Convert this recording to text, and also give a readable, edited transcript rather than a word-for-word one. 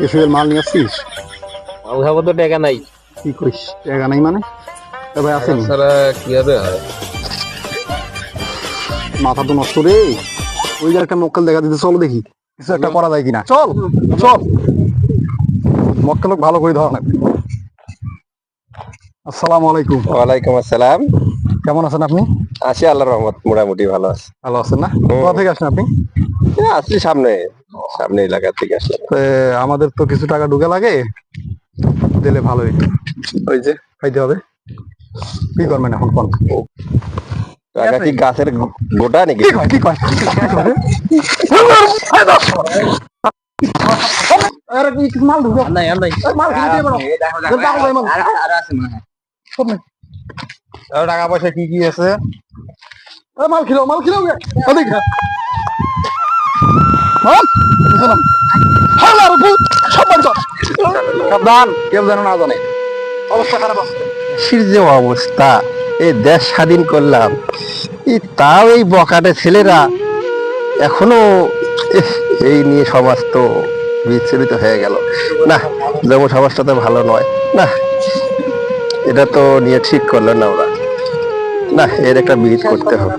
এসবের মাল নিয়ে আসছিস? মাল খাবো তো টাকা নাই। কি কইস, টাকা নাই মানে? এ ভাই আসেনি, ছাড়া কিভাবে হয়? মাথা তো নষ্ট রে। ওই যে একটা মক্কেল দেখা দিতে, চলো দেখি কিছু একটা করা যায় কিনা। চল চল, মক্কেল ভালো করে ধরা লাগবে। আসসালামু আলাইকুম। ওয়ালাইকুম আসসালাম। কেমন আছেন আপনি? আছি আল্লাহর রহমত, মোটামুটি ভালো আছে। ভালো আছেন না? কোথা থেকে আসেন আপনি? আসছি সামনে সামনে এলাকা থেকে আসলাম। তো আমাদের তো কিছু টাকা ঢুকে লাগে, দিলে ভালো হইতো। ওই যে খাইতে হবে। কি করবেন এখন কোন? টাকা কি গাছের গোটা নাকি? কি কয় কি কয় আরে কি কিছু মাল ঢুকে নাই নাই মাল খেতে পারো। দেখো ভাই মাল আর আছে মনে হয়। সব নেই। আর টাকা পয়সা কি কি আছে? মাল খিলাও গে ওদিক খা মাল সালাম হালা রুট সব বন্ধ। সাবধান, কেউ যেন না জানে। অবস্থা খারাপ আছে। দেশের যে অবস্থা, এই দেশ স্বাধীন করলাম, তাও এই বকাটে ছেলেরা এখনো এই নিয়ে সমাজ তো বিচ্ছিন্ন হয়ে গেল না। যেমন সমাজটা তো ভালো নয় না, এটা তো নিয়ে ঠিক করলো না ওরা। না, এর একটা বিহিত করতে হবে।